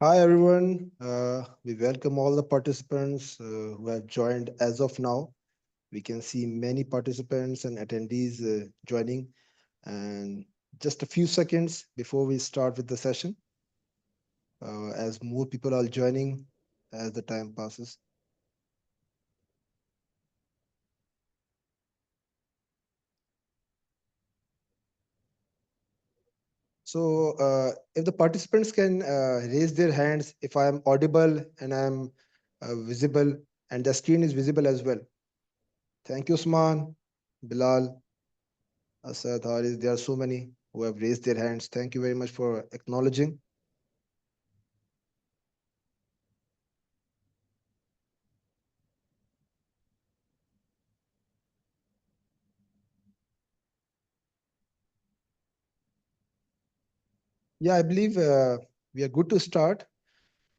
Hi everyone. We welcome all the participants who have joined as of now. We can see many participants and attendees joining. And just a few seconds before we start with the session, as more people are joining as the time passes. If the participants can raise their hands, if I am audible and I am visible, and the screen is visible as well. Thank you, Usman, Bilal, Asad, Haris. There are so many who have raised their hands. Thank you very much for acknowledging. Yeah, I believe we are good to start.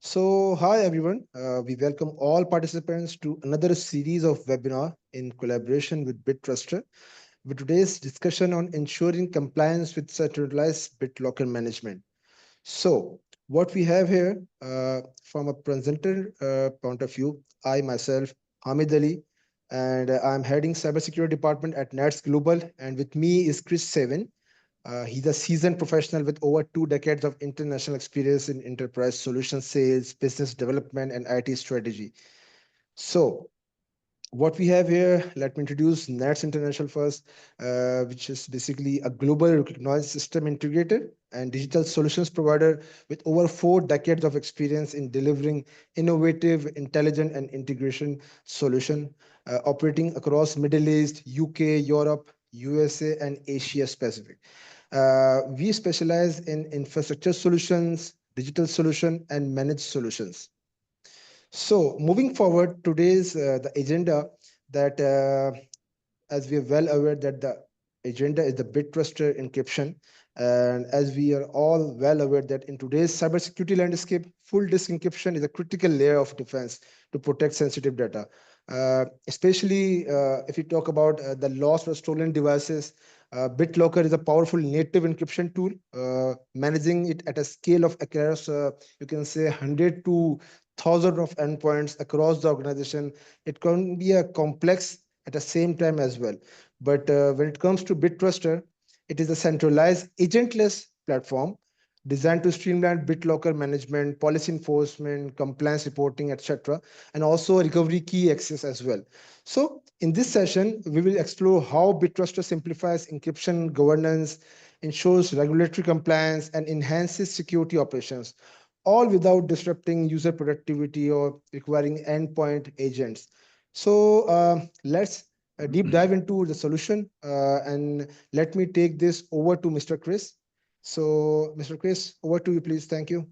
So, hi everyone. We welcome all participants to another series of webinar in collaboration with BitTruster. With today's discussion on ensuring compliance with centralized BitLocker management. So, what we have here from a presenter point of view, I myself, Hamid Ali, and I'm heading cybersecurity department at Nets Global, and with me is Chris Seven. He's a seasoned professional with over 2 decades of international experience in enterprise solution sales, business development, and IT strategy. So, what we have here, let me introduce Nets International first, which is basically a global recognized system integrator and digital solutions provider with over 4 decades of experience in delivering innovative, intelligent, and integration solution, operating across Middle East, UK, Europe, USA, and Asia Pacific. We specialize in infrastructure solutions, digital solution, and managed solutions. So moving forward, today's the agenda that as we are well aware that the agenda is the BitTruster encryption. And as we are all well aware that in today's cybersecurity landscape, full disk encryption is a critical layer of defense to protect sensitive data. Especially if you talk about the lost or stolen devices, BitLocker is a powerful native encryption tool, managing it at a scale of across, you can say, 100 to 1,000 of endpoints across the organization. It can be a complex at the same time as well. But when it comes to BitTruster, it is a centralized agentless platform designed to streamline BitLocker management, policy enforcement, compliance reporting, etc., and also recovery key access as well. So in this session, we will explore how BitTruster simplifies encryption governance, ensures regulatory compliance, and enhances security operations, all without disrupting user productivity or requiring endpoint agents. So let's deep dive into the solution, and let me take this over to Mr. Chris. So, Mr. Chris, over to you, please. Thank you.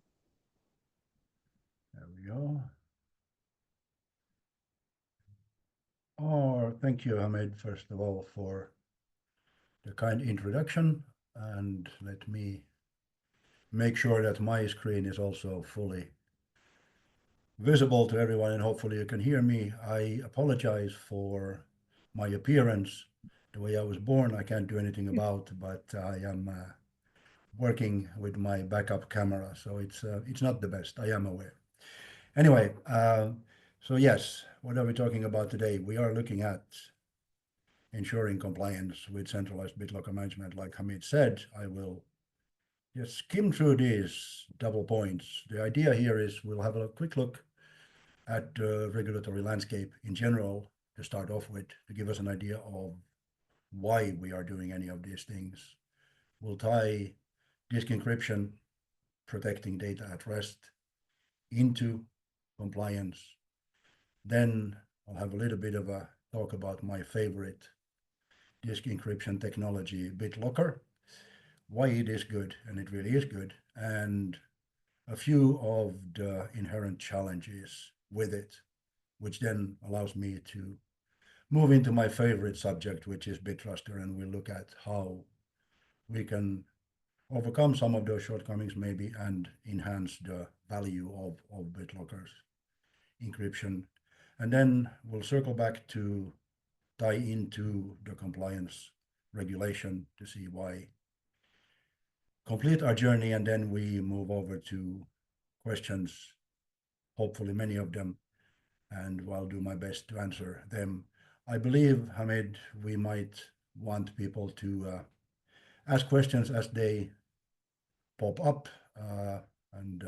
There we go. Oh, thank you, Hamid, first of all, for the kind introduction. And let me make sure that my screen is also fully visible to everyone, and hopefully you can hear me. I apologize for my appearance. The way I was born, I can't do anything about, but I am working with my backup camera, so it's not the best. I am aware. Anyway, so yes, what are we talking about today? We are looking at ensuring compliance with centralized BitLocker management. Like Hamid said, I will just skim through these double points. The idea here is we'll have a quick look at the regulatory landscape in general to start off with, to give us an idea of why we are doing any of these things. We'll tie disk encryption, protecting data at rest, into compliance. Then I'll have a little bit of a talk about my favorite disk encryption technology, BitLocker, why it is good, and it really is good, and a few of the inherent challenges with it, which then allows me to move into my favorite subject, which is BitTruster, and we'll look at how we can overcome some of those shortcomings maybe and enhance the value of BitLocker's encryption. And then we'll circle back to tie into the compliance regulation to see why, complete our journey, and then we move over to questions, hopefully many of them, and I'll do my best to answer them. I believe, Hamid, we might want people to ask questions as they pop up, and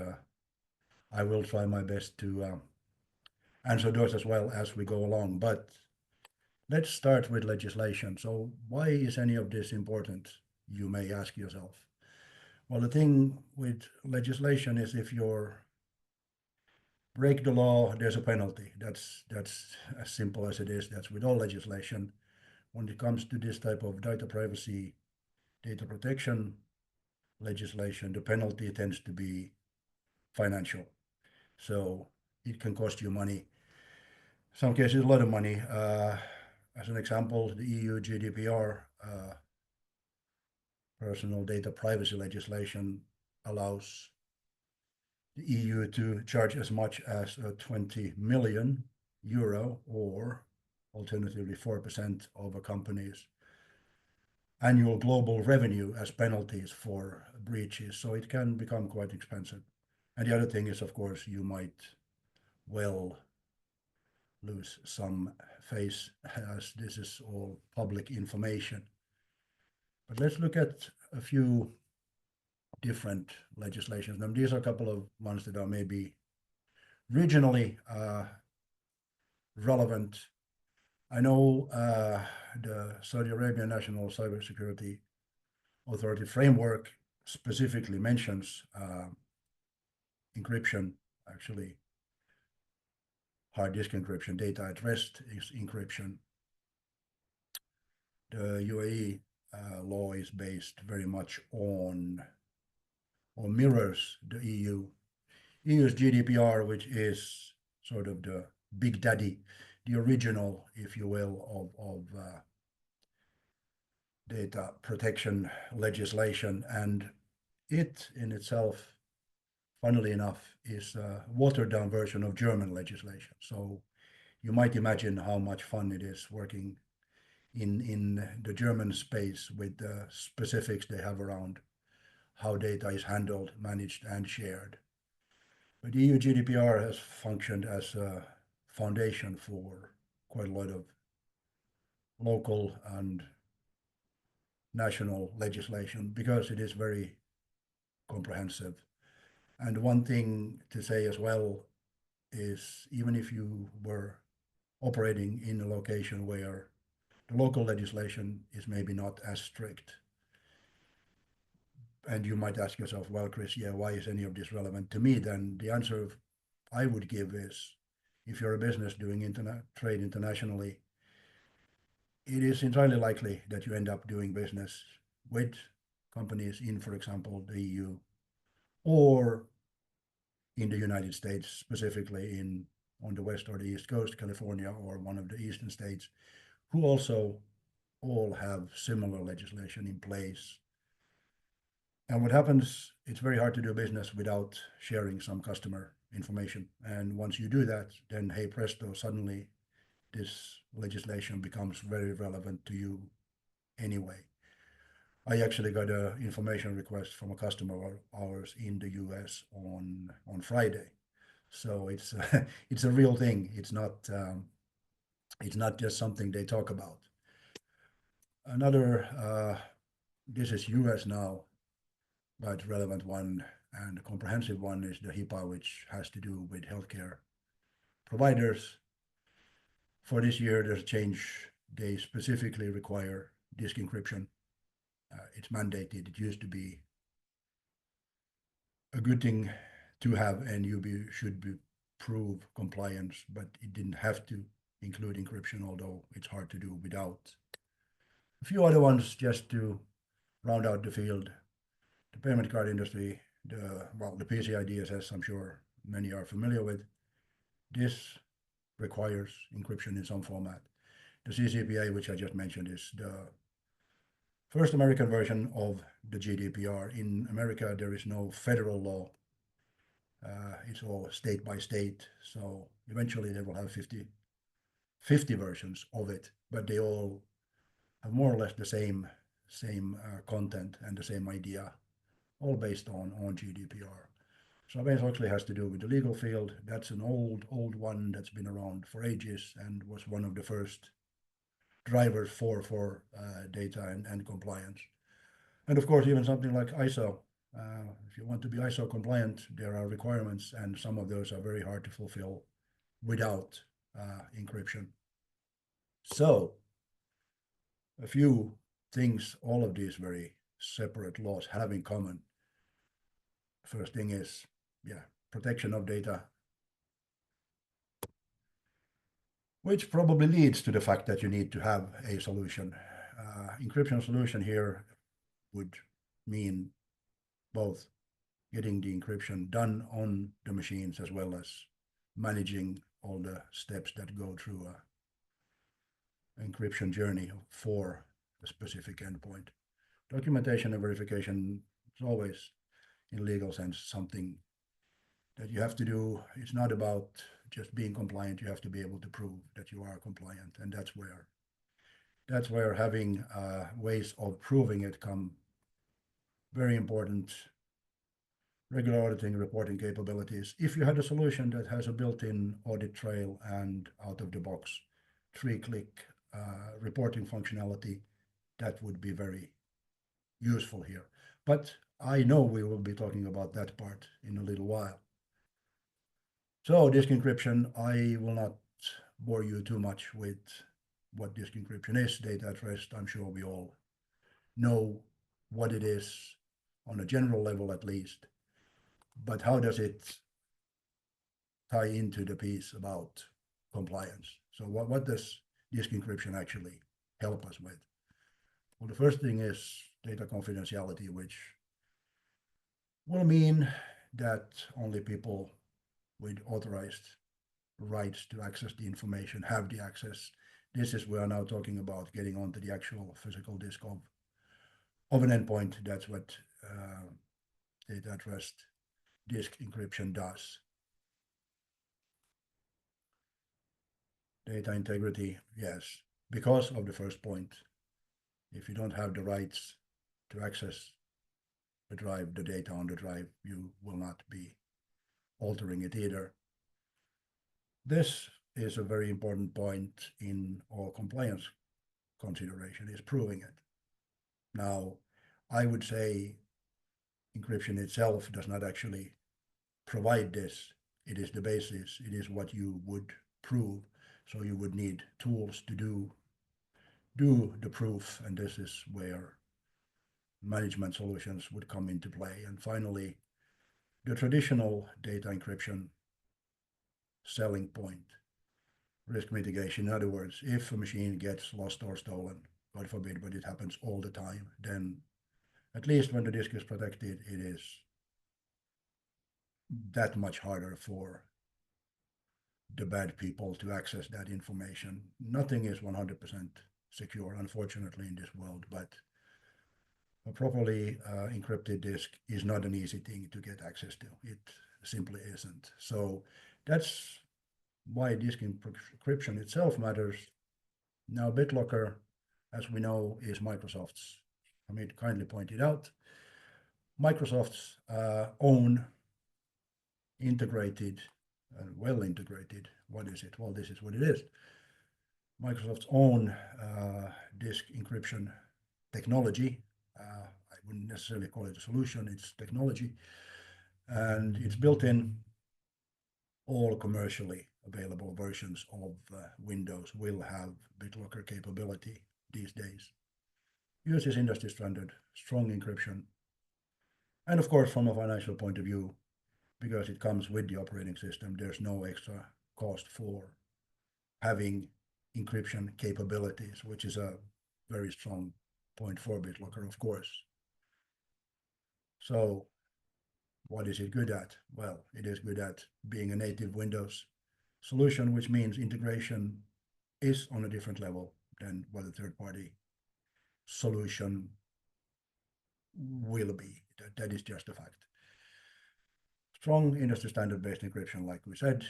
I will try my best to answer those as well as we go along. But let's start with legislation. So why is any of this important, you may ask yourself? Well, the thing with legislation is if you break the law, there's a penalty. That's as simple as it is. That's with all legislation. When it comes to this type of data privacy, data protection legislation, the penalty tends to be financial. So it can cost you money. Some cases, a lot of money. As an example, the EU GDPR, personal data privacy legislation, allows the EU to charge as much as 20 million euro, or alternatively 4% of a company's annual global revenue as penalties for breaches. So it can become quite expensive. And the other thing is, of course, you might well lose some face as this is all public information. But let's look at a few different legislations. Now, these are a couple of ones that are maybe regionally relevant. I know the Saudi Arabian National Cybersecurity Authority framework specifically mentions encryption, actually hard disk encryption, data at rest is encryption. The UAE law is based very much on, or mirrors the EU's GDPR, which is sort of the big daddy, the original, if you will, of data protection legislation. And it in itself, funnily enough, is a watered down version of German legislation. So you might imagine how much fun it is working in the German space with the specifics they have around how data is handled, managed, and shared. But EU GDPR has functioned as a foundation for quite a lot of local and national legislation because it is very comprehensive. And one thing to say as well is even if you were operating in a location where the local legislation is maybe not as strict, and you might ask yourself, well, Chris, yeah, why is any of this relevant to me? Then the answer I would give is, if you're a business doing trade internationally, it is entirely likely that you end up doing business with companies in, for example, the EU, or in the United States, specifically on the west or the east coast, California, or one of the eastern states, who also all have similar legislation in place. And what happens, it's very hard to do business without sharing some customer information. And once you do that, then hey presto, suddenly this legislation becomes very relevant to you anyway. I actually got an information request from a customer of ours in the US on Friday. So it's it's a real thing. It's not just something they talk about. Another, this is US now, but relevant one and a comprehensive one is the HIPAA, which has to do with healthcare providers. For this year, there's a change. They specifically require disk encryption. It's mandated. It used to be a good thing to have, and should prove compliance, but it didn't have to include encryption, although it's hard to do without. A few other ones just to round out the field. The payment card industry, the PCI DSS, I'm sure many are familiar with. This requires encryption in some format. The CCPA, which I just mentioned, is the first American version of the GDPR. In America, there is no federal law. It's all state by state. So eventually they will have 50 versions of it, but they all have more or less the same content and the same idea, all based on GDPR. Sarbanes-Oxley has to do with the legal field. That's an old one that's been around for ages and was one of the first drivers for data and compliance. And of course, even something like ISO. If you want to be ISO compliant, there are requirements, and some of those are very hard to fulfill without encryption. So, a few things all of these very separate laws have in common. First thing is, protection of data, which probably leads to the fact that you need to have a solution. Encryption solution here would mean both getting the encryption done on the machines as well as managing all the steps that go through a encryption journey for a specific endpoint. Documentation and verification is always, in legal sense, something that you have to do. It's not about just being compliant. You have to be able to prove that you are compliant, and that's where having ways of proving it come very important. Regular auditing, reporting capabilities. If you had a solution that has a built-in audit trail and out-of-the-box 3-click reporting functionality, that would be very useful here. But I know we will be talking about that part in a little while. So disk encryption, I will not bore you too much with what disk encryption is. Data at rest, I'm sure we all know what it is on a general level at least. But how does it tie into the piece about compliance? So what does disk encryption actually help us with? Well, the first thing is data confidentiality, which will mean that only people with authorized rights to access the information have the access. This is, we are now talking about getting onto the actual physical disk of an endpoint. That's what data at rest disk encryption does. Data integrity, yes, because of the first point. If you don't have the rights to access the drive, the data on the drive, you will not be altering it either. This is a very important point in all compliance consideration, is proving it. Now, I would say encryption itself does not actually provide this. It is the basis. It is what you would prove. So you would need tools to do the proof, and this is where management solutions would come into play. And finally, the traditional data encryption selling point, risk mitigation. In other words, if a machine gets lost or stolen, God forbid, but it happens all the time, then at least when the disk is protected, it is that much harder for the bad people to access that information. Nothing is 100% secure, unfortunately, in this world, but a properly encrypted disk is not an easy thing to get access to. It simply isn't. So that's why disk encryption itself matters. Now, BitLocker, as we know, is Microsoft's, Hamid kindly pointed out, Microsoft's own integrated, well integrated, what is it? Well, this is what it is. Microsoft's own disk encryption technology. I wouldn't necessarily call it a solution, it's technology. And it's built in. All commercially available versions of Windows will have BitLocker capability these days. Uses industry standard, strong encryption. And of course, from a financial point of view, because it comes with the operating system, there's no extra cost for having encryption capabilities, which is a very strong point for BitLocker, of course. So what is it good at? Well, it is good at being a native Windows solution, which means integration is on a different level than what a third-party solution will be. That is just a fact. Strong industry standard-based encryption, like we said.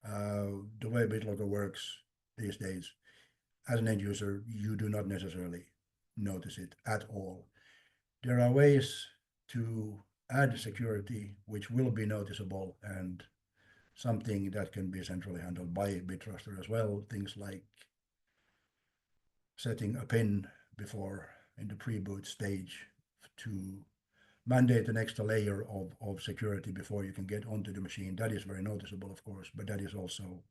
The way BitLocker works these days, as an end user, you do not necessarily notice it at all. There are ways to add security, which will be noticeable and something that can be centrally handled by BitTruster as well. Things like setting a pin before in the pre-boot stage to mandate an extra layer of security before you can get onto the machine. That is very noticeable, of course, but that is also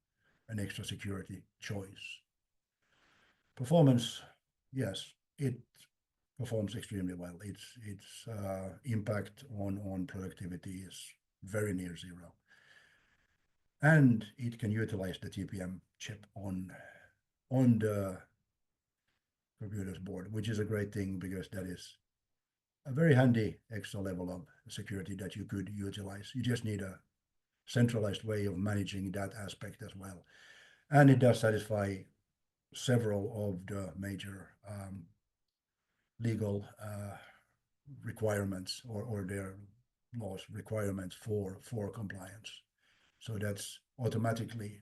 an extra security choice. Performance, yes, it performs extremely well. Its impact on productivity is very near zero, and it can utilize the TPM chip on the computer's board, which is a great thing because that is a very handy extra level of security that you could utilize. You just need a centralized way of managing that aspect as well, and it does satisfy several of the major legal requirements or their laws requirements for compliance. So that's automatically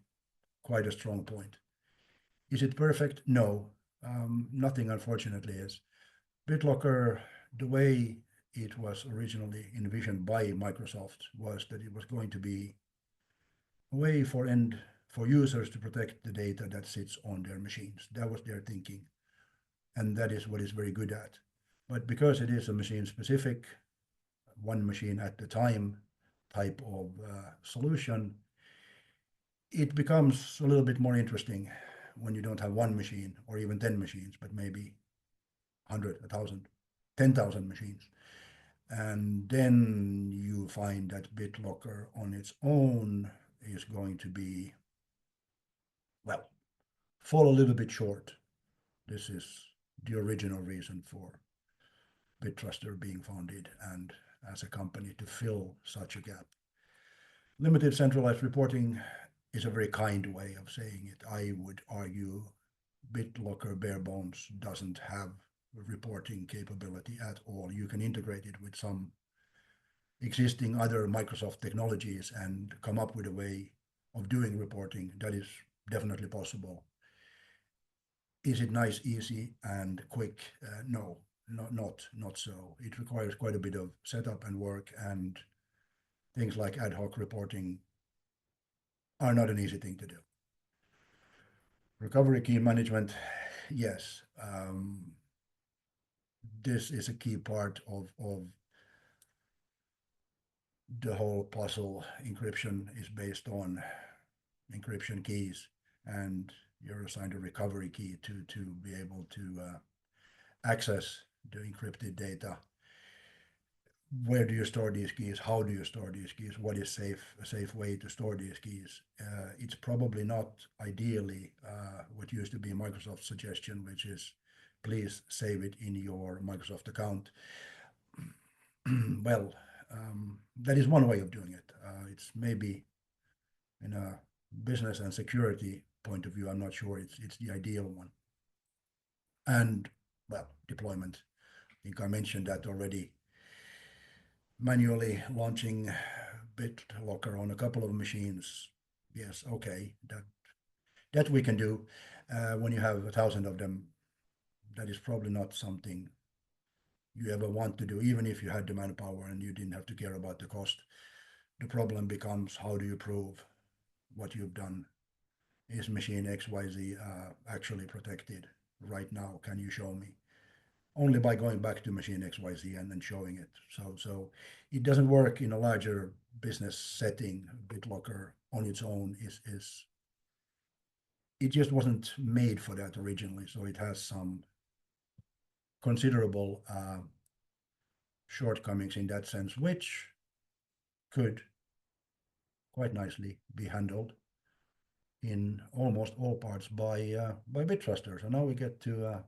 quite a strong point. Is it perfect? No, nothing unfortunately is. BitLocker, the way it was originally envisioned by Microsoft was that it was going to be a way for users to protect the data that sits on their machines. That was their thinking, and that is what it's very good at. But because it is a machine-specific, one machine at a time type of solution, it becomes a little bit more interesting when you don't have one machine or even 10 machines, but maybe 100, 1,000, 10,000 machines. And then you find that BitLocker on its own is going to be, well, fall a little bit short. This is the original reason for BitTruster being founded and as a company to fill such a gap. Limited centralized reporting is a very kind way of saying it. I would argue BitLocker bare bones doesn't have reporting capability at all. You can integrate it with some existing other Microsoft technologies and come up with a way of doing reporting that is definitely possible. Is it nice, easy, and quick? No, not so. It requires quite a bit of setup and work, and things like ad hoc reporting are not an easy thing to do. Recovery key management, yes. This is a key part of the whole puzzle. Encryption is based on encryption keys, and you're assigned a recovery key to be able to access the encrypted data. Where do you store these keys? How do you store these keys? What is a safe way to store these keys? It's probably not ideally what used to be Microsoft's suggestion, which is please save it in your Microsoft account. Well, that is one way of doing it. It's maybe in a business and security point of view, I'm not sure it's the ideal one. And well, deployment. I think I mentioned that already. Manually launching BitLocker on a couple of machines. Yes, okay, that we can do. When you have 1,000 of them, that is probably not something you ever want to do, even if you had the manpower and you didn't have to care about the cost. The problem becomes, how do you prove what you've done? Is machine XYZ actually protected right now? Can you show me? Only by going back to machine XYZ and then showing it. So it doesn't work in a larger business setting. BitLocker on its own is it just wasn't made for that originally. So it has some considerable shortcomings in that sense, which could quite nicely be handled in almost all parts by BitTruster. So now we get to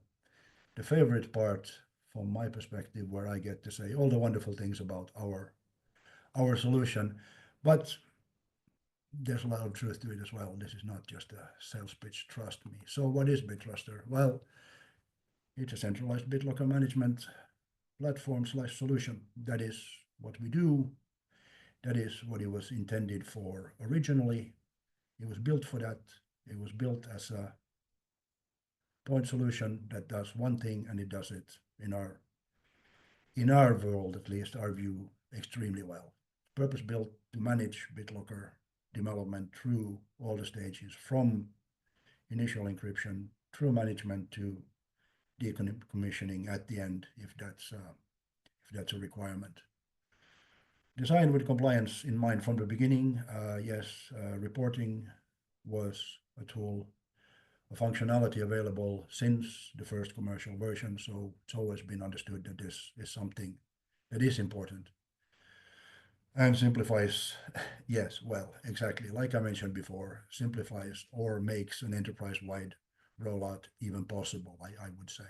the favorite part from my perspective, where I get to say all the wonderful things about our solution. But there's a lot of truth to it as well. This is not just a sales pitch, trust me. So what is BitTruster? Well, it's a centralized BitLocker management platform/solution. That is what we do. That is what it was intended for originally. It was built for that. It was built as a point solution that does one thing, and it does it in our world, at least our view, extremely well. Purpose-built to manage BitLocker development through all the stages, from initial encryption through management to decommissioning at the end, if that's a requirement. Designed with compliance in mind from the beginning. Yes, reporting was a tool, a functionality available since the first commercial version, so it's always been understood that this is something that is important and simplifies. Yes, well, exactly, like I mentioned before, simplifies or makes an enterprise-wide rollout even possible, I would say.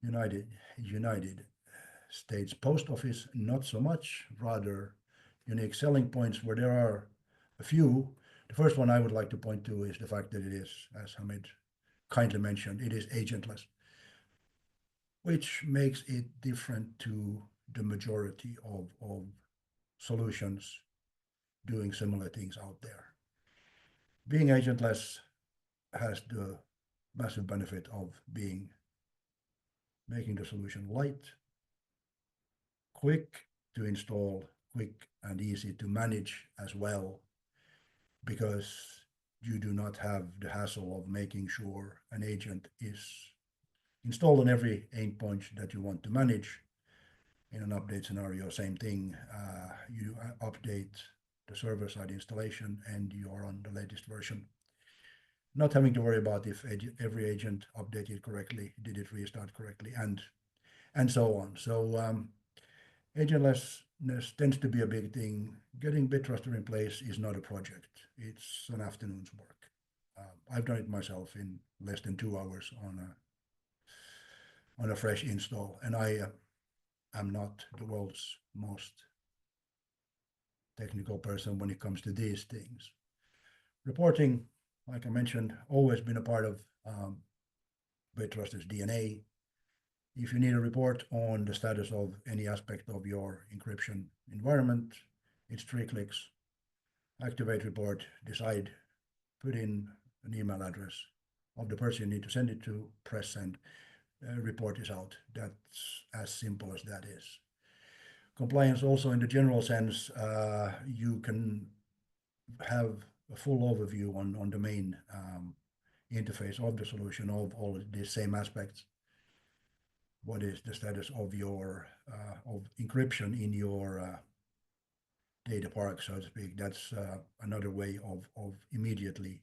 United States Post Office, not so much, rather unique selling points where there are a few. The first one I would like to point to is the fact that it is, as Hamid kindly mentioned, it is agentless, which makes it different to the majority of solutions doing similar things out there. Being agentless has the massive benefit of making the solution light, quick to install, quick and easy to manage as well, because you do not have the hassle of making sure an agent is installed on every endpoint that you want to manage. In an update scenario, same thing. You update the server-side installation and you are on the latest version. Not having to worry about if every agent updated correctly, did it restart correctly, and so on. So agentlessness tends to be a big thing. Getting BitTruster in place is not a project. It's an afternoon's work. I've done it myself in less than 2 hours on a fresh install, and I am not the world's most technical person when it comes to these things. Reporting, like I mentioned, always been a part of BitTruster's DNA. If you need a report on the status of any aspect of your encryption environment, it's 3 clicks. Activate report, decide, put in an email address of the person you need to send it to, press send, report is out. That's as simple as that is. Compliance also in the general sense, you can have a full overview on the main interface of the solution of all the same aspects. What is the status of your of encryption in your data park, so to speak? That's another way of immediately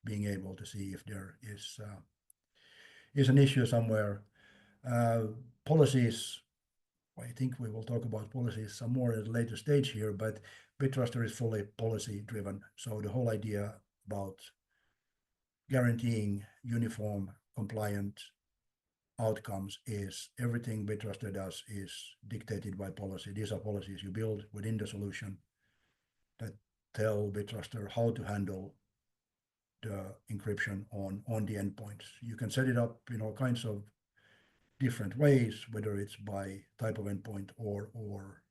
being able to see if there is an issue somewhere. Policies, I think we will talk about policies some more at a later stage here, but BitTruster is fully policy driven. So the whole idea about guaranteeing uniform, compliant outcomes is everything BitTruster does is dictated by policy. These are policies you build within the solution that tell BitTruster how to handle the encryption on the endpoints. You can set it up in all kinds of different ways, whether it's by type of endpoint or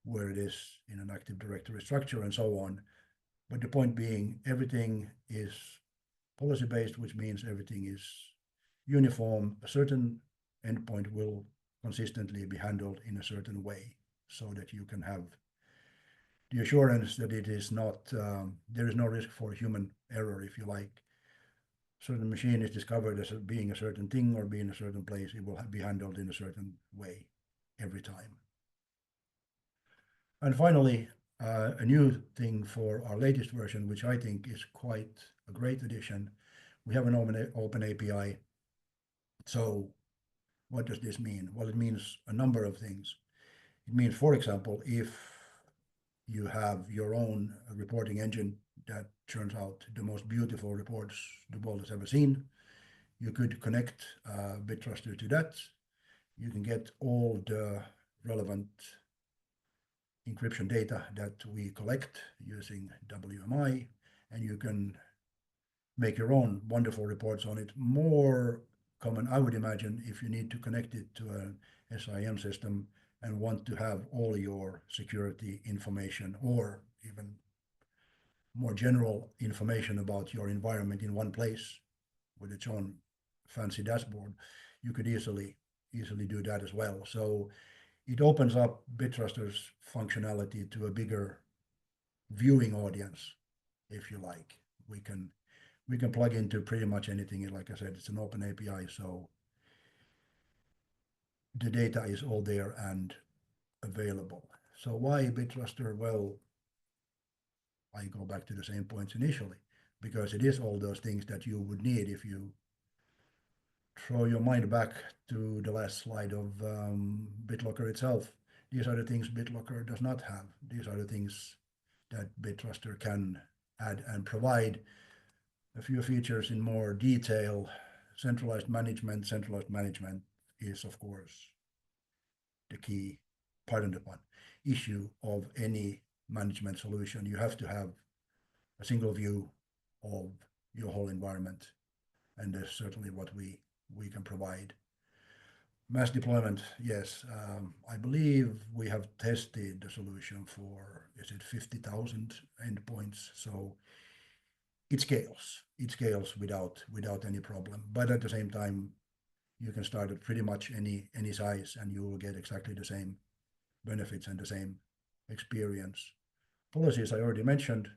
where it is in an Active Directory structure and so on. But the point being, everything is policy-based, which means everything is uniform. A certain endpoint will consistently be handled in a certain way so that you can have the assurance that it is not, there is no risk for human error, if you like. Certain machine is discovered as being a certain thing or being a certain place, it will be handled in a certain way every time. And finally, a new thing for our latest version, which I think is quite a great addition, we have an open API. So what does this mean? Well, it means a number of things. It means, for example, if you have your own reporting engine that churns out the most beautiful reports the world has ever seen, you could connect BitTruster to that. You can get all the relevant encryption data that we collect using WMI, and you can make your own wonderful reports on it. More common, I would imagine, if you need to connect it to an SIM system and want to have all your security information or even more general information about your environment in one place with its own fancy dashboard, you could easily do that as well. So it opens up BitTruster's functionality to a bigger viewing audience, if you like. We can plug into pretty much anything. And like I said, it's an open API, so the data is all there and available. So why BitTruster? Well, I go back to the same points initially, because it is all those things that you would need if you throw your mind back to the last slide of BitLocker itself. These are the things BitLocker does not have. These are the things that BitTruster can add and provide. A few features in more detail. Centralized management. Centralized management is, of course, the key, pardon the pun, issue of any management solution. You have to have a single view of your whole environment, and that's certainly what we can provide. Mass deployment, yes. I believe we have tested the solution for, is it 50,000 endpoints? So it scales. It scales without any problem. But at the same time, you can start at pretty much any size, and you will get exactly the same benefits and the same experience. Policies I already mentioned,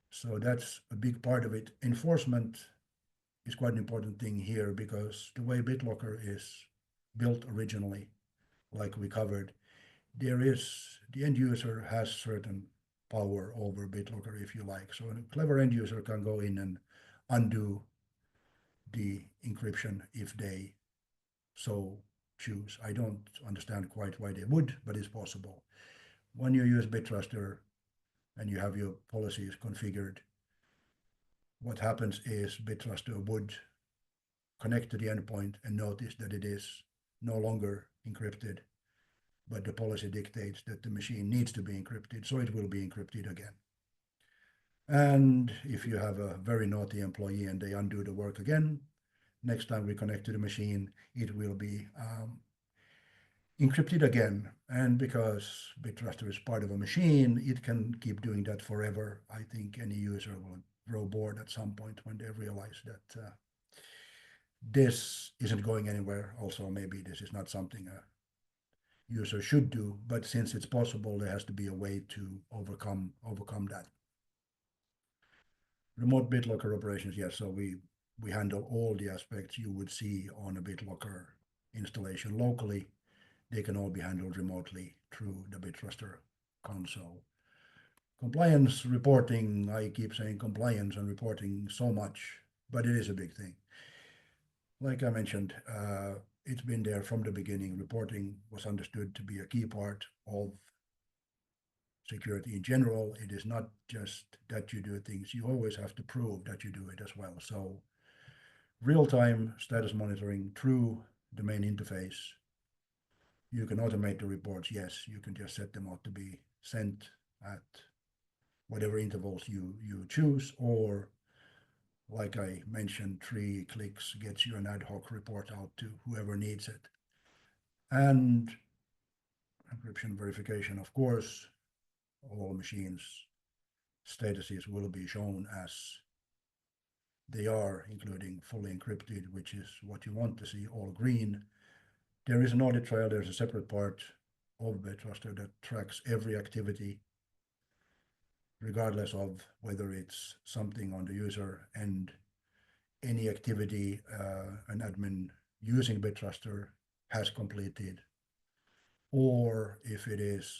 so that's a big part of it. Enforcement is quite an important thing here, because the way BitLocker is built originally, like we covered, the end user has certain power over BitLocker, if you like. So a clever end user can go in and undo the encryption if they so choose. I don't understand quite why they would, but it's possible. When you use BitTruster and you have your policies configured, what happens is BitTruster would connect to the endpoint and notice that it is no longer encrypted, but the policy dictates that the machine needs to be encrypted, so it will be encrypted again. And if you have a very naughty employee and they undo the work again, next time we connect to the machine, it will be encrypted again. And because BitTruster is part of a machine, it can keep doing that forever. I think any user will grow bored at some point when they realize that this isn't going anywhere. Also, maybe this is not something a user should do, but since it's possible, there has to be a way to overcome that. Remote BitLocker operations, yes. So we handle all the aspects you would see on a BitLocker installation locally. They can all be handled remotely through the BitTruster console. Compliance reporting, I keep saying compliance and reporting so much, but it is a big thing. Like I mentioned, it's been there from the beginning. Reporting was understood to be a key part of security in general. It is not just that you do things, you always have to prove that you do it as well. So real-time status monitoring through the main interface. You can automate the reports, yes. You can just set them out to be sent at whatever intervals you choose, or like I mentioned, 3 clicks gets you an ad hoc report out to whoever needs it. And encryption verification, of course, all machines' statuses will be shown as they are, including fully encrypted, which is what you want to see, all green. There is an audit trail. There's a separate part of BitTruster that tracks every activity, regardless of whether it's something on the user and any activity an admin using BitTruster has completed, or if it is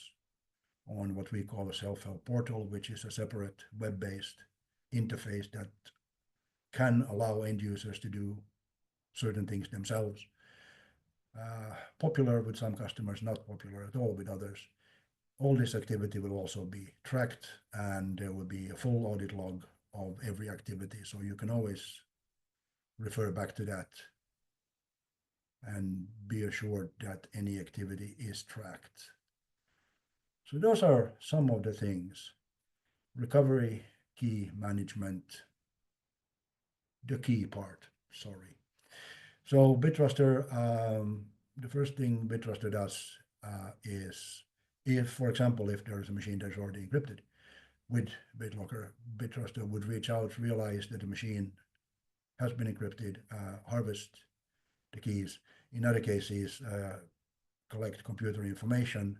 on what we call a self-help portal, which is a separate web-based interface that can allow end users to do certain things themselves. Popular with some customers, not popular at all with others. All this activity will also be tracked, and there will be a full audit log of every activity. So you can always refer back to that and be assured that any activity is tracked. So those are some of the things. Recovery, key management, the key part, sorry. So BitTruster, the first thing BitTruster does is, if, for example, if there is a machine that's already encrypted with BitLocker, BitTruster would reach out, realize that the machine has been encrypted, harvest the keys. In other cases, collect computer information,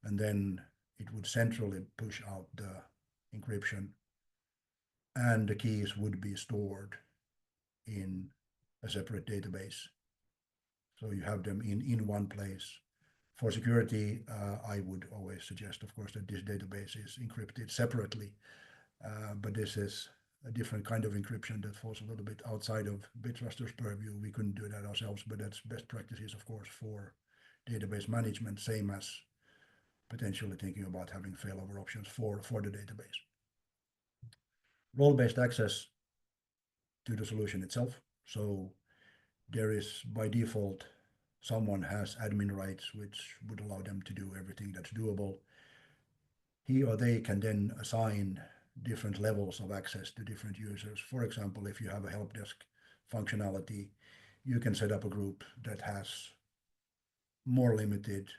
and then it would centrally push out the encryption, and the keys would be stored in a separate database. So you have them in one place. For security, I would always suggest, of course, that this database is encrypted separately, but this is a different kind of encryption that falls a little bit outside of BitTruster's purview. We couldn't do that ourselves, but that's best practices, of course, for database management, same as potentially thinking about having failover options for the database. Role-based access to the solution itself. So there is by default, someone has admin rights, which would allow them to do everything that's doable. He or they can then assign different levels of access to different users. For example, if you have a help desk functionality, you can set up a group that has more limited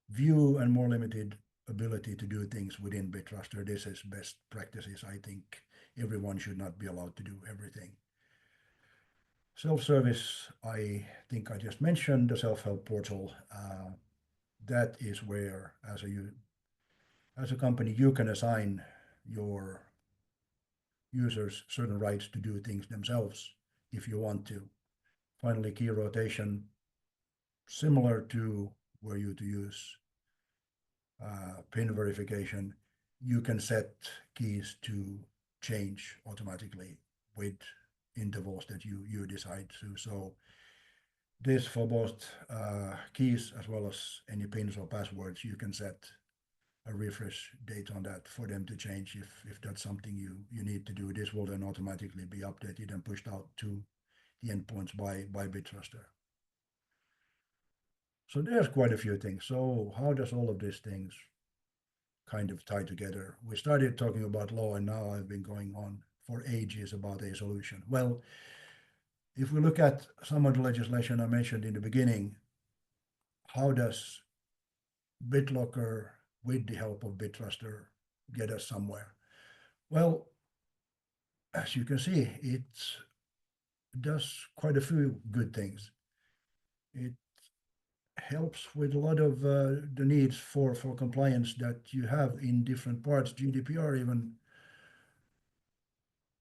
view and more limited ability to do things within BitTruster. This is best practices. I think everyone should not be allowed to do everything. Self-service, I think I just mentioned the self-help portal. That is where, as a company, you can assign your users certain rights to do things themselves if you want to. Finally, key rotation, similar to where you to use PIN verification, you can set keys to change automatically with intervals that you decide to. So this for both keys as well as any pins or passwords, you can set a refresh date on that for them to change if that's something you need to do. This will then automatically be updated and pushed out to the endpoints by BitTruster. So there's quite a few things. So how does all of these things kind of tie together? We started talking about law, and now I've been going on for ages about a solution. Well, if we look at some of the legislation I mentioned in the beginning, how does BitLocker, with the help of BitTruster, get us somewhere? Well, as you can see, it does quite a few good things. It helps with a lot of the needs for compliance that you have in different parts. GDPR even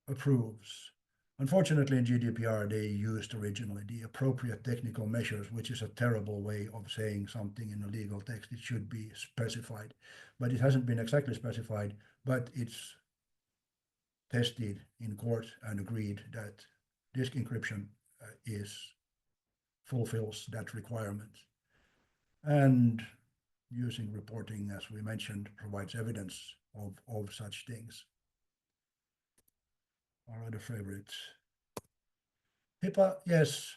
approves. Unfortunately, in GDPR, they used originally the appropriate technical measures, which is a terrible way of saying something in a legal text. It should be specified, but it hasn't been exactly specified, but it's tested in court and agreed that disk encryption fulfills that requirement. And using reporting, as we mentioned, provides evidence of such things. Our other favorites. HIPAA, yes,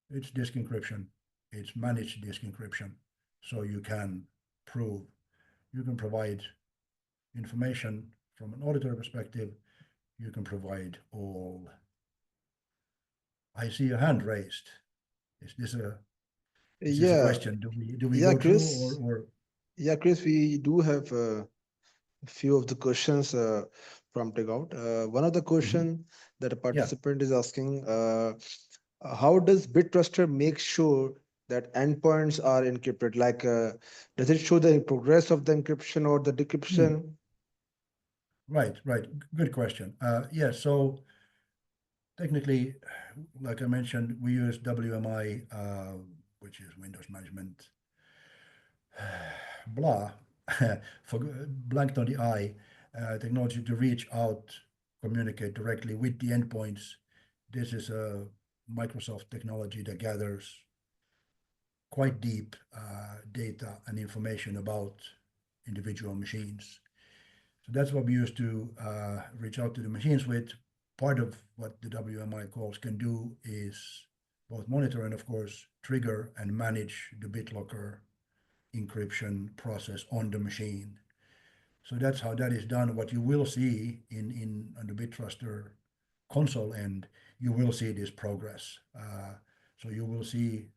it's disk encryption. It's managed disk encryption. So you can provide information from an auditor perspective. You can provide all. I see a hand raised. Is this a Yeah, question? Do we yeah, go through Chris. or Yeah, Chris, we do have a few of the questions prompting out. One of the Mhm. question that a Yeah. participant is asking, how does BitTruster make sure that endpoints are encrypted? Like, does it show the progress of the encryption or the Hmm. decryption? Right. Good question. Yeah, so technically, like I mentioned, we use WMI, which is Windows Management, blah, for blanked on the I, technology to reach out, communicate directly with the endpoints. This is a Microsoft technology that gathers quite deep data and information about individual machines. So that's what we use to reach out to the machines with. Part of what the WMI calls can do is both monitor and, of course, trigger and manage the BitLocker encryption process on the machine. So that's how that is done. What you will see on the BitTruster console end, you will see this progress. So you will see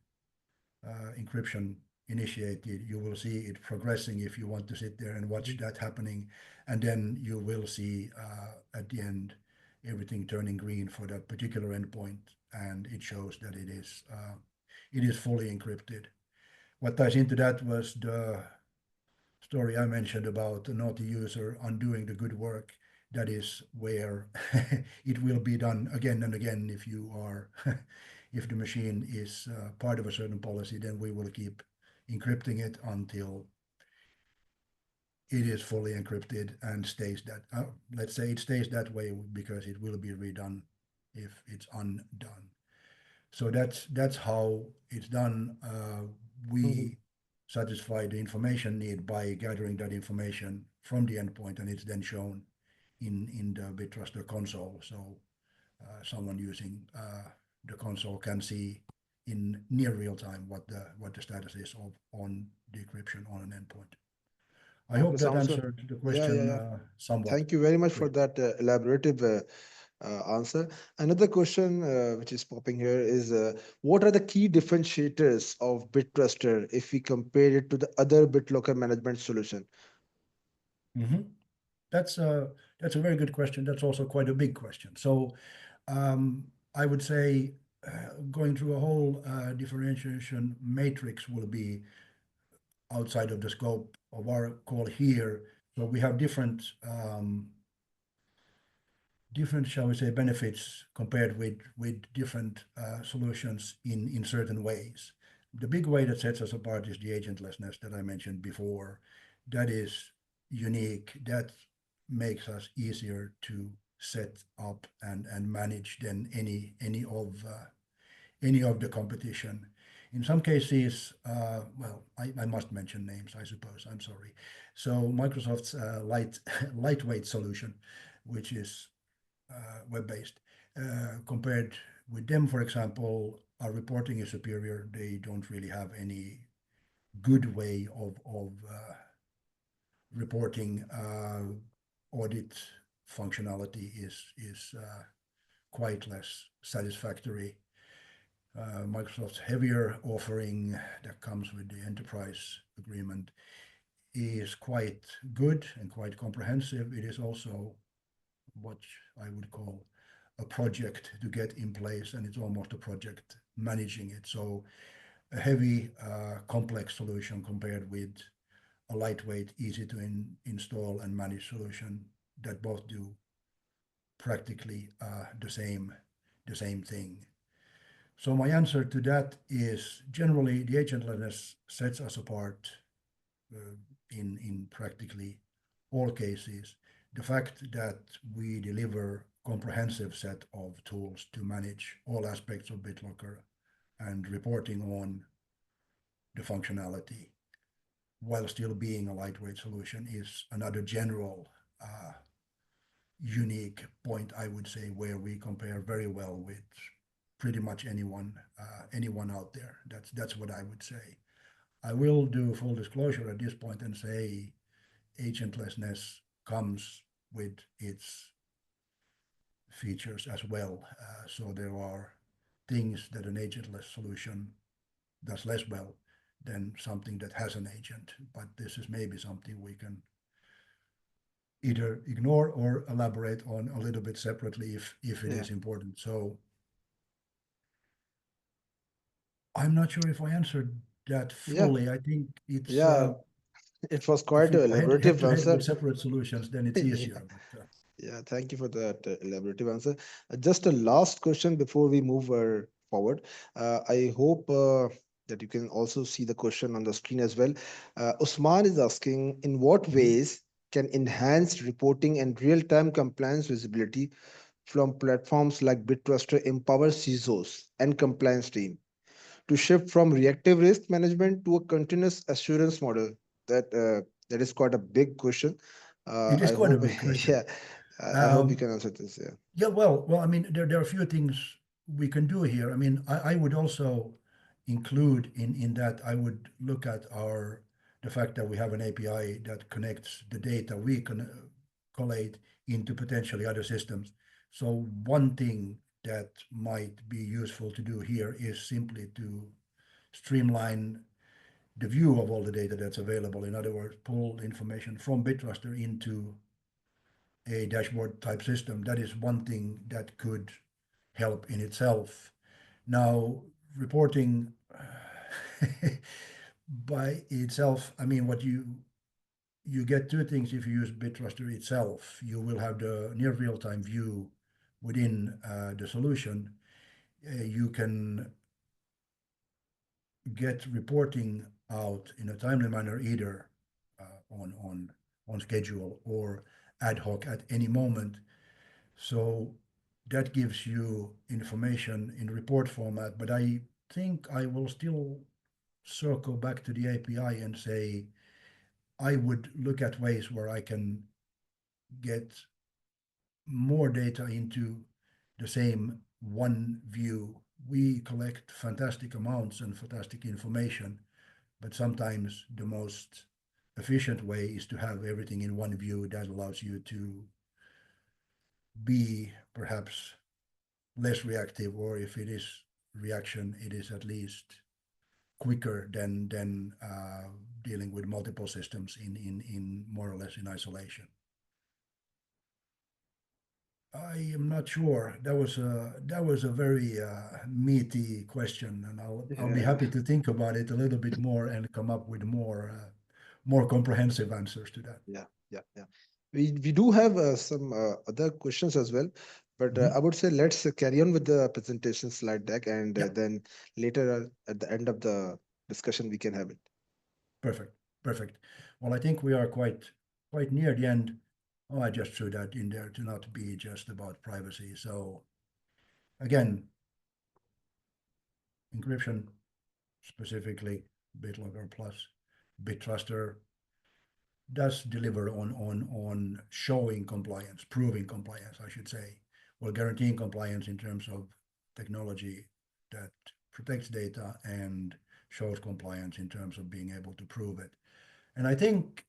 encryption initiated, you will see it progressing if you want to sit there and watch that happening. And then you will see at the end everything turning green for that particular endpoint, and it shows that it is fully encrypted. what ties into that was the story I mentioned about a naughty user undoing the good work. That is where it will be done again and again if you are, if the machine is part of a certain policy, then we will keep encrypting it until it is fully encrypted and stays that, let's say it stays that way because it will be redone if it's undone. So that's how it's done. Mhm. We satisfy the information need by gathering that information from the endpoint, and it's then shown in the BitTruster console. So someone using the console can see in near real time what the status is of on decryption on an endpoint. I Okay, hope that sounds good. answered the Yeah, yeah, question yeah. somewhat Thank you very much for clear. that elaborative answer. Another question which is popping here is what are the key differentiators of BitTruster if we compare it to the other BitLocker management solution? Mhm. That's a that's a very good question. That's also quite a big question. So I would say going through a whole differentiation matrix will be outside of the scope of our call here. So we have different, shall we say, benefits compared with different solutions in certain ways. The big way that sets us apart is the agentlessness that I mentioned before. That is unique. That makes us easier to set up and manage than any of the competition. In some cases, well, I must mention names, I suppose. I'm sorry. So Microsoft's lightweight solution, which is web-based. Compared with them, for example, our reporting is superior. They don't really have any good way of reporting. Audit functionality is quite less satisfactory. Microsoft's heavier offering that comes with the enterprise agreement is quite good and quite comprehensive. It is also what I would call a project to get in place, and it's almost a project managing it. So a heavy, complex solution compared with a lightweight, easy to install and manage solution that both do practically the same thing. So my answer to that is generally the agentlessness sets us apart in practically all cases. The fact that we deliver comprehensive set of tools to manage all aspects of BitLocker and reporting on the functionality while still being a lightweight solution is another general unique point, I would say, where we compare very well with pretty much anyone out there. That's what I would say. I will do full disclosure at this point and say agentlessness comes with its features as well. So there are things that an agentless solution does less well than something that has an agent. But this is maybe something we can either ignore or elaborate on a little bit separately if it Yeah, is important. So I'm not sure if I answered that yeah, fully. I think it's yeah. It was if quite you an go head elaborative to head answer. with separate solutions, then it's Yeah. easier. But Yeah, thank you for that elaborative answer. Just a last question before we move forward. I hope that you can also see the question on the screen as well. Usman is asking, in what Mhm. ways can enhanced reporting and real-time compliance visibility from platforms like BitTruster empower CISOs and compliance team to shift from reactive risk management to a continuous assurance model? That is quite a big question. It is I quite a hope, big question. yeah, I hope you Um, can answer this. Yeah. Yeah, well, I mean, there are a few things we can do here. I mean, I would also include in that I would look at the fact that we have an API that connects the data we can collate into potentially other systems. So one thing that might be useful to do here is simply to streamline the view of all the data that's available. In other words, pull information from BitTruster into a dashboard type system. That is one thing that could help in itself. Now, reporting, by itself, I mean, what you get two things if you use BitTruster itself. You will have the near real-time view within the solution. You can get reporting out in a timely manner, either on schedule or ad hoc at any moment. So that gives you information in report format. But I think I will still circle back to the API and say I would look at ways where I can get more data into the same one view. We collect fantastic amounts and fantastic information, but sometimes the most efficient way is to have everything in one view. That allows you to be perhaps less reactive, or if it is reaction, it is at least quicker than dealing with multiple systems in more or less in isolation. I am not sure. That was a very meaty question, and I'll be Yeah, happy to think about it a little bit more and come up with more comprehensive answers to that. yeah. We do have some other questions as well, but Mhm. I would say let's carry on with the presentation slide deck, and Yeah, then later at the end of the discussion we can have it. perfect, perfect. Well, I think we are quite near the end. Oh, I just threw that in there to not be just about privacy. So again, encryption, specifically BitLocker plus BitTruster, does deliver on showing compliance, proving compliance, I should say, well, guaranteeing compliance in terms of technology that protects data and shows compliance in terms of being able to prove it. And I think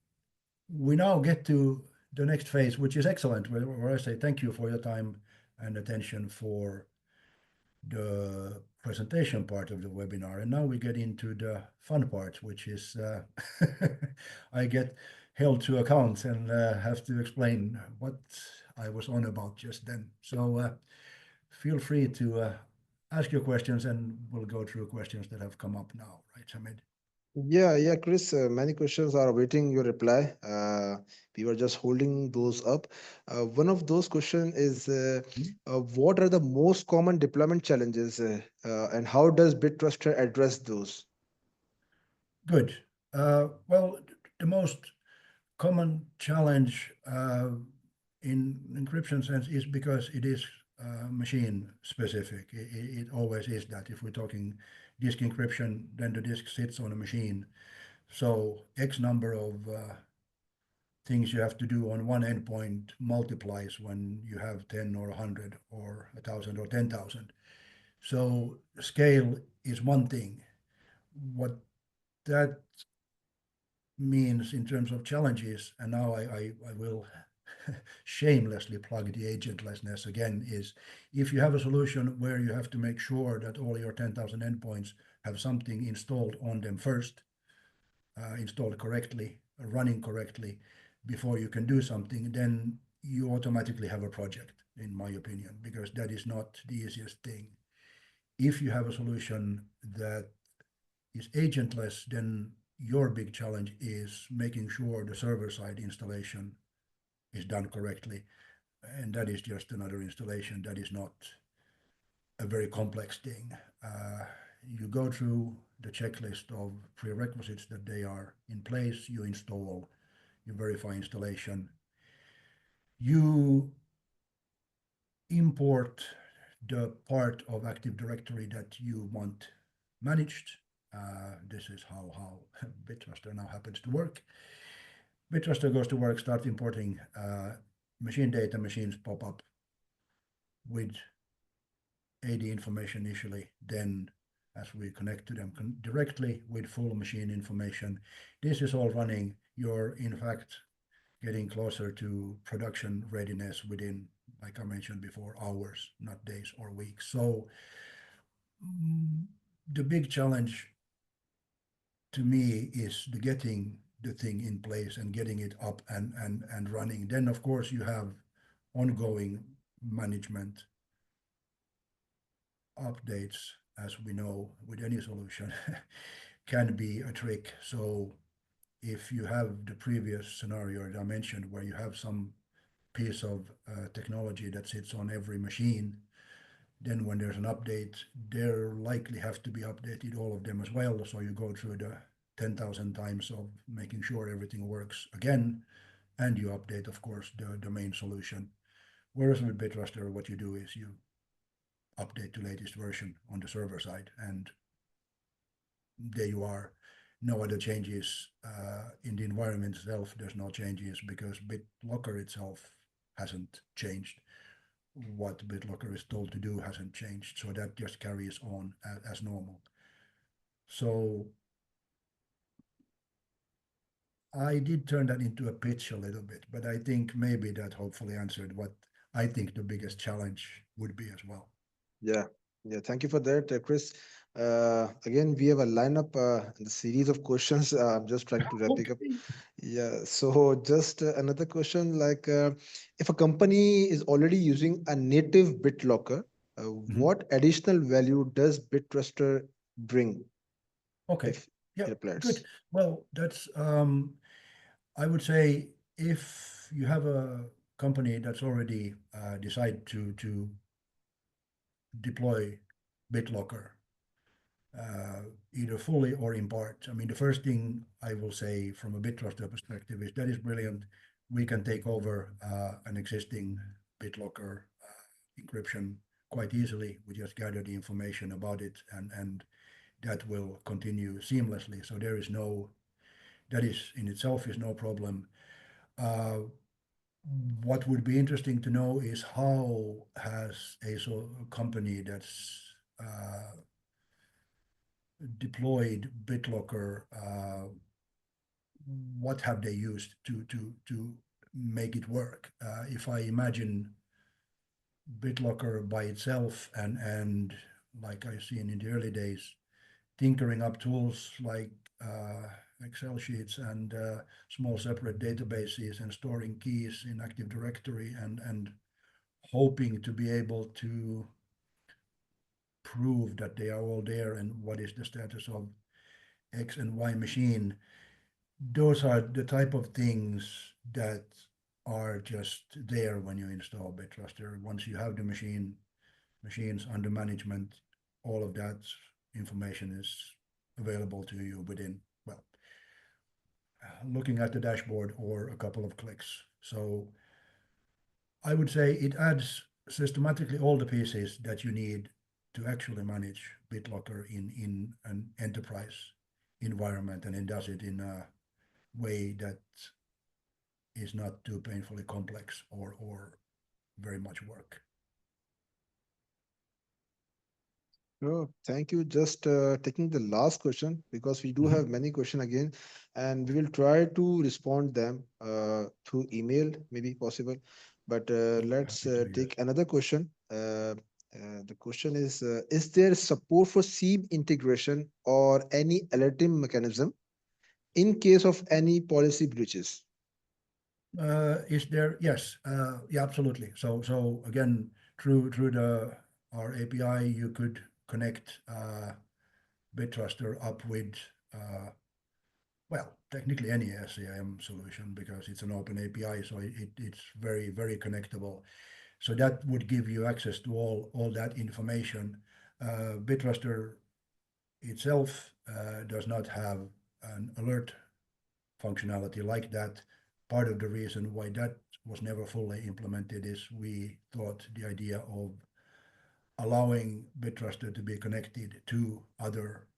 we now get to the next phase, which is excellent, where I say thank you for your time and attention for the presentation part of the webinar. And now we get into the fun part, which is I get held to account and have to explain what I was on about just then. So feel free to ask your questions, and we'll go through questions that have come up now, right, Hamid? Yeah, Chris. Many questions are awaiting your reply. We were just holding those up. One of those questions is, what are the most common deployment challenges, and how does BitTruster address those? Good. Well, the most common challenge in encryption sense is because it is machine specific. It always is that. If we're talking disk encryption, then the disk sits on a machine. So X number of things you have to do on one endpoint multiplies when you have 10 or 100 or 1,000 or 10,000. So scale is one thing. What that means in terms of challenges, and now I will shamelessly plug the agentlessness again, is if you have a solution where you have to make sure that all your 10,000 endpoints have something installed on them first, installed correctly, running correctly, before you can do something, then you automatically have a project, in my opinion, because that is not the easiest thing. If you have a solution that is agentless, then your big challenge is making sure the server-side installation is done correctly. And that is just another installation. That is not a very complex thing. You go through the checklist of prerequisites that they are in place, you install, you verify installation, you import the part of Active Directory that you want managed. This is how BitTruster now happens to work. BitTruster goes to work, start importing machine data, machines pop up with AD information initially, then as we connect to them directly with full machine information. This is all running. You're in fact getting closer to production readiness within, like I mentioned before, hours, not days or weeks. So the big challenge to me is the getting the thing in place and getting it up and running. Then of course you have ongoing management updates, as we know with any solution. can be a trick. So if you have the previous scenario that I mentioned, where you have some piece of technology that sits on every machine, then when there's an update, there likely have to be updated all of them as well. So you go through the 10,000 times of making sure everything works again, and you update, of course, the main solution. Whereas with BitTruster, what you do is you update to latest version on the server side, and there you are. No other changes in the environment itself. There's no changes because BitLocker itself hasn't changed. What BitLocker is told to do hasn't changed, so that just carries on as normal. So I did turn that into a pitch a little bit, but I think maybe that hopefully answered what I think the biggest challenge would be as well. Yeah, yeah. Thank you for that, Chris. Again, we have a lineup and a series of questions. I'm just trying to wrap it up. Okay. Yeah. So just another question, like if a company is already using a native BitLocker, Mhm. what additional value does BitTruster bring? Okay. If Yeah, it good. applies. Well, that's I would say if you have a company that's already decided to deploy BitLocker, uh, either fully or in part. I mean, the first thing I will say from a BitTruster perspective is that is brilliant. We can take over an existing BitLocker encryption quite easily. We just gather the information about it, and that will continue seamlessly. So there is no, that is in itself is no problem. Uh, what would be interesting to know is how has a company that's deployed BitLocker, what have they used to make it work? If I imagine BitLocker by itself and like I've seen in the early days, tinkering up tools like Excel sheets and small separate databases and storing keys in Active Directory and hoping to be able to prove that they are all there and what is the status of X and Y machine. Those are the type of things that are just there when you install BitTruster. Once you have the machines under management, all of that information is available to you within, well, looking at the dashboard or a couple of clicks. So I would say it adds systematically all the pieces that you need to actually manage BitLocker in an enterprise environment, and it does it in a way that is not too painfully complex or very much work. Oh, thank you. Just taking the last question because we do Mhm. have many questions again, and we will try to respond them through email, maybe possible. But let's Happy to, yes. take another question. The question is there support for SIEM integration or any alerting mechanism in case of any policy breaches? Is there? Yes. Yeah, absolutely. So again, through the our API, you could connect BitTruster up with well, technically any SCIM solution because it's an open API, so it's very connectable. So that would give you access to all that information. BitTruster itself does not have an alert functionality like that. Part of the reason why that was never fully implemented is we thought the idea of allowing BitTruster to be connected to other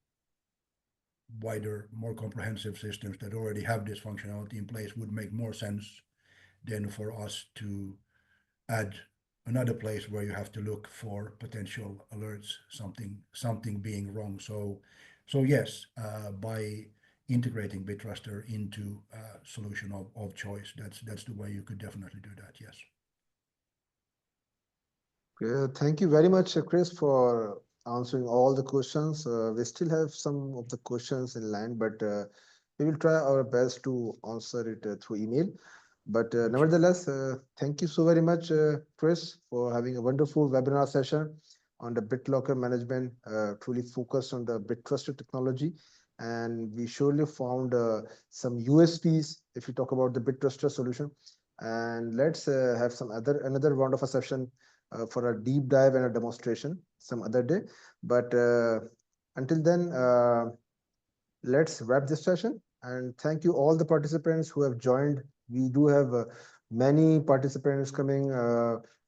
wider, more comprehensive systems that already have this functionality in place would make more sense than for us to add another place where you have to look for potential alerts, something being wrong. So yes, by integrating BitTruster into a solution of choice, that's the way you could definitely do that. Yes. Thank you very much, Chris, for answering all the questions. We still have some of the questions in line, but we will try our best to answer it through email. But Gotcha. nevertheless, thank you so very much, Chris, for having a wonderful webinar session on the BitLocker management, truly focused on the BitTruster technology. and we surely found some USPs if you talk about the BitTruster solution. And let's have some another round of a session for a deep dive and a demonstration some other day. But until then, let's wrap this session. And thank you all the participants who have joined. We do have many participants coming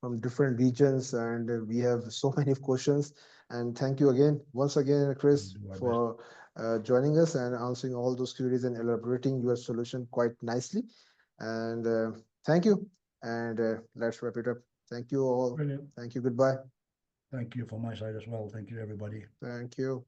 from different regions, and we have so many questions. And thank you again, once again, We'll Chris, do our best. for joining us and answering all those queries and elaborating your solution quite nicely. And thank you. And let's wrap it up. Thank you all. Brilliant. Thank you. Goodbye. Thank you from my side as well. Thank you, everybody. Thank you.